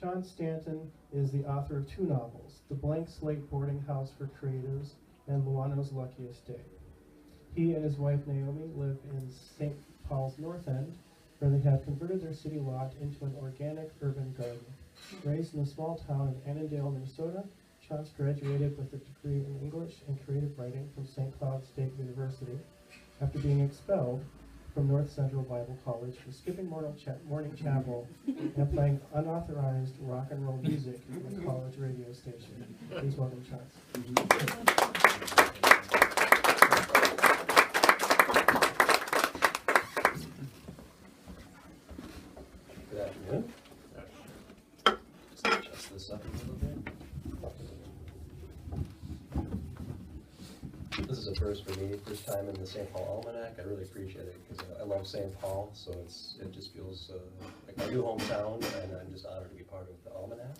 Chaunce Stanton is the author of 2 novels, The Blank Slate Boarding House for Creatives and Luano's Luckiest Day. He and his wife Naomi live in St. Paul's North End, where they have converted their city lot into an organic urban garden. Raised in the small town of Annandale, Minnesota, Chaunce graduated with a degree in English and creative writing from St. Cloud State University after being expelled from North Central Bible College for skipping morning chapel and playing unauthorized rock and roll music in the college radio station. Please welcome Chaunce. Good afternoon. Just adjust this up a little bit. This is a first for me, first time in the St. Paul Almanac. I really appreciate it because I love St. Paul, so it just feels like my new hometown, and I'm just honored to be part of the Almanac.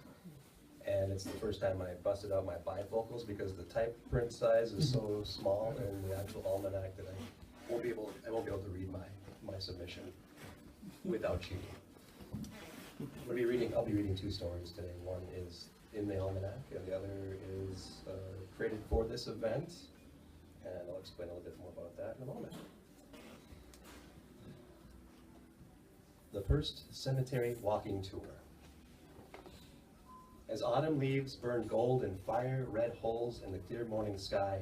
And it's the first time I busted out my bifocals because the type print size is so small in the actual Almanac that I won't be able to read my submission without cheating. I'll be reading 2 stories today. One is in the Almanac, and the other is created for this event. And I'll explain a little bit more about that in a moment. The first cemetery walking tour. As autumn leaves burned gold in fire-red holes in the clear morning sky,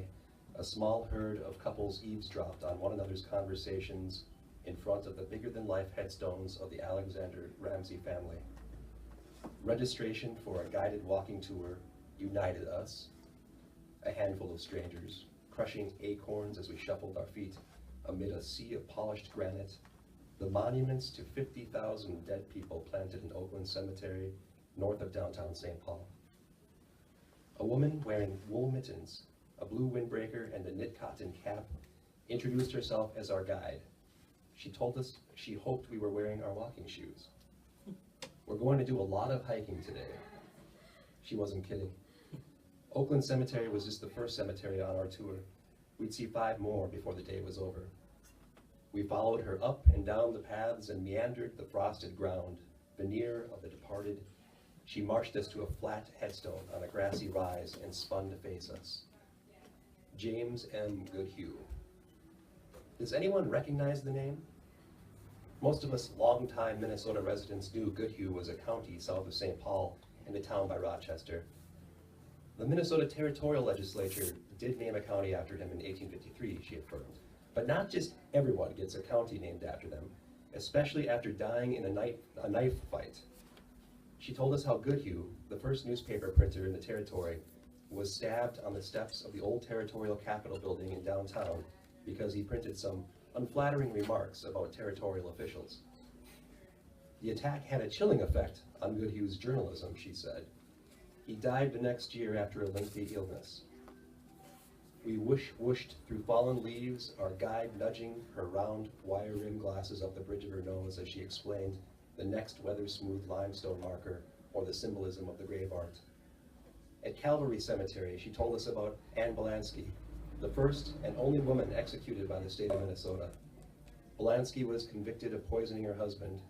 a small herd of couples eavesdropped on one another's conversations in front of the bigger-than-life headstones of the Alexander Ramsey family. Registration for a guided walking tour united us, a handful of strangers, crushing acorns as we shuffled our feet amid a sea of polished granite, the monuments to 50,000 dead people planted in Oakland Cemetery, north of downtown St. Paul. A woman wearing wool mittens, a blue windbreaker, and a knit cotton cap introduced herself as our guide. She told us she hoped we were wearing our walking shoes. We're going to do a lot of hiking today. She wasn't kidding. Oakland Cemetery was just the first cemetery on our tour. We'd see 5 more before the day was over. We followed her up and down the paths and meandered the frosted ground, veneer of the departed. She marched us to a flat headstone on a grassy rise and spun to face us. James M. Goodhue. Does anyone recognize the name? Most of us longtime Minnesota residents knew Goodhue was a county south of St. Paul and a town by Rochester. The Minnesota Territorial Legislature did name a county after him in 1853, she affirmed. But not just everyone gets a county named after them, especially after dying in a knife fight. She told us how Goodhue, the first newspaper printer in the territory, was stabbed on the steps of the old territorial capitol building in downtown because he printed some unflattering remarks about territorial officials. The attack had a chilling effect on Goodhue's journalism, she said. He died the next year after a lengthy illness. We whooshed through fallen leaves, our guide nudging her round wire-rimmed glasses up the bridge of her nose as she explained the next weather-smooth limestone marker or the symbolism of the grave art. At Calvary Cemetery, she told us about Anne Belansky, the first and only woman executed by the state of Minnesota. Belansky was convicted of poisoning her husband.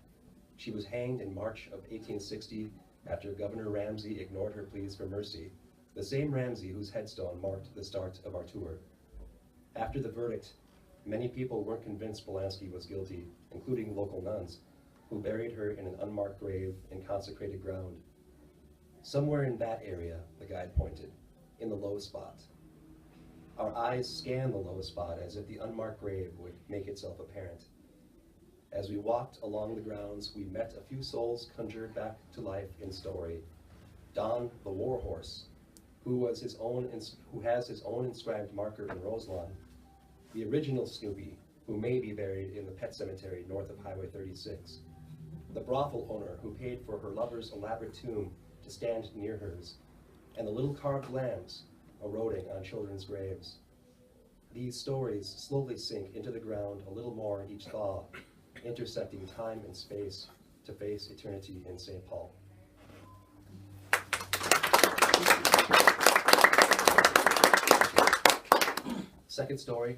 She was hanged in March of 1860 after Governor Ramsey ignored her pleas for mercy, the same Ramsey whose headstone marked the start of our tour. After the verdict, many people weren't convinced Belansky was guilty, including local nuns, who buried her in an unmarked grave in consecrated ground. Somewhere in that area, the guide pointed, in the low spot. Our eyes scanned the low spot as if the unmarked grave would make itself apparent. As we walked along the grounds, we met a few souls conjured back to life in story. Don the Warhorse, who has his own inscribed marker in Roselawn. The original Snoopy, who may be buried in the pet cemetery north of Highway 36. The brothel owner who paid for her lover's elaborate tomb to stand near hers. And the little carved lambs eroding on children's graves. These stories slowly sink into the ground a little more each thaw, intersecting time and space to face eternity in St. Paul. Second story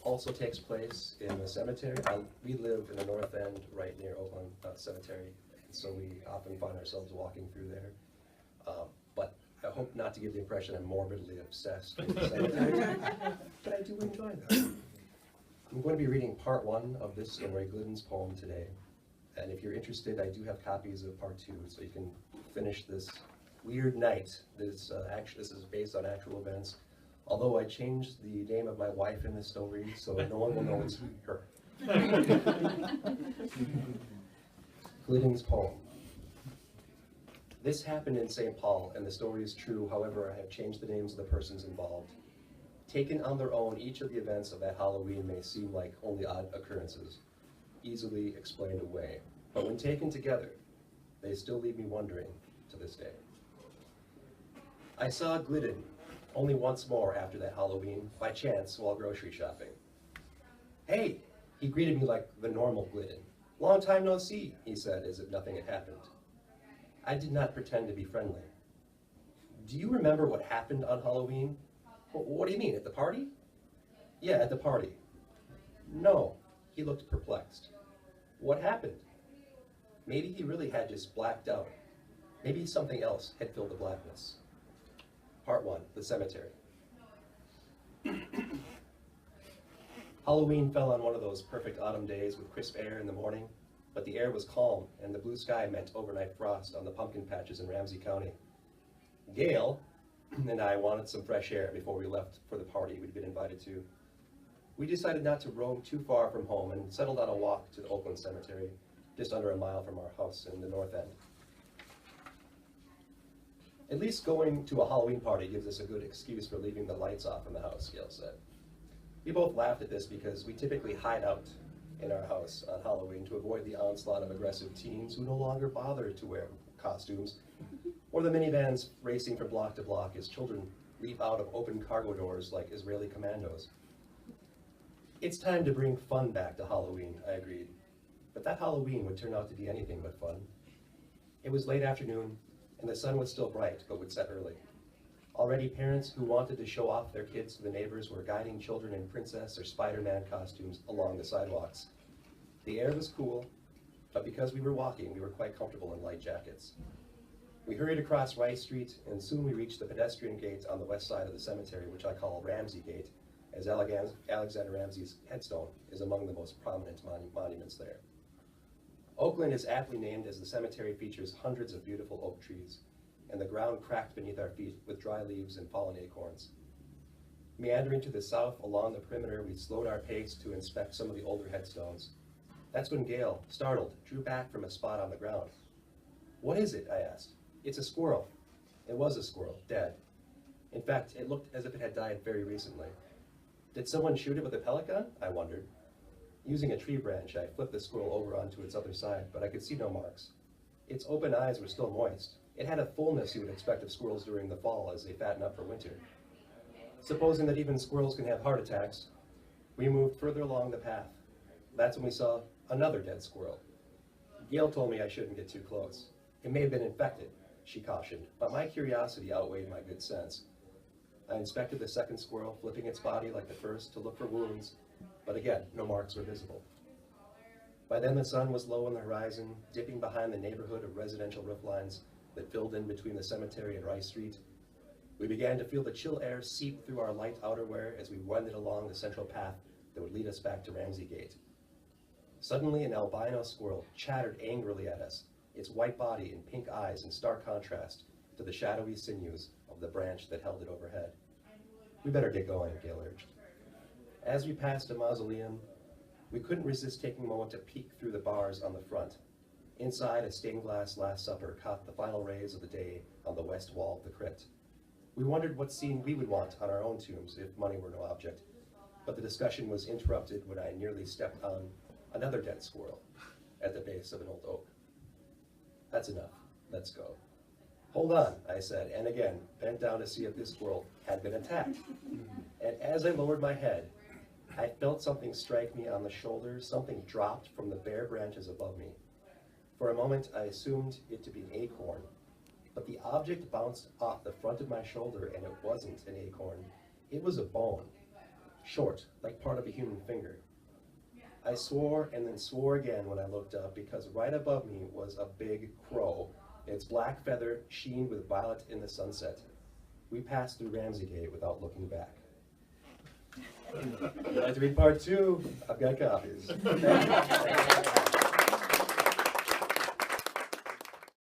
also takes place in the cemetery. We live in the north end, right near Oakland Cemetery in so we often find ourselves walking through there. But I hope not to give the impression I'm morbidly obsessed with the cemetery, but I do enjoy them. I'm going to be reading part 1 of this story, Glidden's poem, today. And if you're interested, I do have copies of part 2, so you can finish this weird night. This is based on actual events. Although I changed the name of my wife in this story, so no one will know it's her. Glidden's poem. This happened in St. Paul, and the story is true. However, I have changed the names of the persons involved. Taken on their own, each of the events of that Halloween may seem like only odd occurrences, easily explained away. But when taken together, they still leave me wondering to this day. I saw Glidden only once more after that Halloween, by chance, while grocery shopping. "Hey," he greeted me like the normal Glidden. "Long time no see," he said, as if nothing had happened. I did not pretend to be friendly. "Do you remember what happened on Halloween?" "What do you mean, at the party?" "Yeah, at the party." "No," he looked perplexed. "What happened?" Maybe he really had just blacked out. Maybe something else had filled the blackness. Part 1, the cemetery. Halloween fell on one of those perfect autumn days with crisp air in the morning, but the air was calm and the blue sky meant overnight frost on the pumpkin patches in Ramsey County. Gail and I wanted some fresh air before we left for the party we'd been invited to. We decided not to roam too far from home and settled on a walk to the Oakland Cemetery, just under a mile from our house in the north end. "At least going to a Halloween party gives us a good excuse for leaving the lights off in the house," Gail said. We both laughed at this because we typically hide out in our house on Halloween to avoid the onslaught of aggressive teens who no longer bother to wear costumes, or the minivans racing from block to block as children leap out of open cargo doors like Israeli commandos. "It's time to bring fun back to Halloween," I agreed. But that Halloween would turn out to be anything but fun. It was late afternoon, and the sun was still bright, but would set early. Already parents who wanted to show off their kids to the neighbors were guiding children in princess or Spider-Man costumes along the sidewalks. The air was cool, but because we were walking, we were quite comfortable in light jackets. We hurried across Rice Street, and soon we reached the pedestrian gate on the west side of the cemetery, which I call Ramsey Gate, as Alexander Ramsey's headstone is among the most prominent monuments there. Oakland is aptly named as the cemetery features hundreds of beautiful oak trees, and the ground cracked beneath our feet with dry leaves and fallen acorns. Meandering to the south along the perimeter, we slowed our pace to inspect some of the older headstones. That's when Gail, startled, drew back from a spot on the ground. "What is it?" I asked. "It's a squirrel." It was a squirrel, dead. In fact, it looked as if it had died very recently. Did someone shoot it with a pellet gun? I wondered. Using a tree branch, I flipped the squirrel over onto its other side, but I could see no marks. Its open eyes were still moist. It had a fullness you would expect of squirrels during the fall as they fatten up for winter. Supposing that even squirrels can have heart attacks, we moved further along the path. That's when we saw another dead squirrel. Gail told me I shouldn't get too close. It may have been infected, she cautioned, but my curiosity outweighed my good sense. I inspected the second squirrel, flipping its body like the first to look for wounds, but again, no marks were visible. By then the sun was low on the horizon, dipping behind the neighborhood of residential rooflines that filled in between the cemetery and Rice Street. We began to feel the chill air seep through our light outerwear as we wended along the central path that would lead us back to Ramsey Gate. Suddenly, an albino squirrel chattered angrily at us, its white body and pink eyes in stark contrast to the shadowy sinews of the branch that held it overhead. "We better get going," Gail urged. As we passed a mausoleum, we couldn't resist taking a moment to peek through the bars on the front. Inside, a stained glass Last Supper caught the final rays of the day on the west wall of the crypt. We wondered what scene we would want on our own tombs if money were no object, but the discussion was interrupted when I nearly stepped on another dead squirrel at the base of an old oak. "That's enough. Let's go." "Hold on," I said, and again bent down to see if this squirrel had been attacked. And as I lowered my head, I felt something strike me on the shoulder. Something dropped from the bare branches above me. For a moment, I assumed it to be an acorn, but the object bounced off the front of my shoulder, and it wasn't an acorn. It was a bone, short, like part of a human finger. I swore and then swore again when I looked up, because right above me was a big crow, its black feather sheen with violet in the sunset. We passed through Ramsey Gate without looking back. If you'd like to read part 2, I've got copies. Thank you.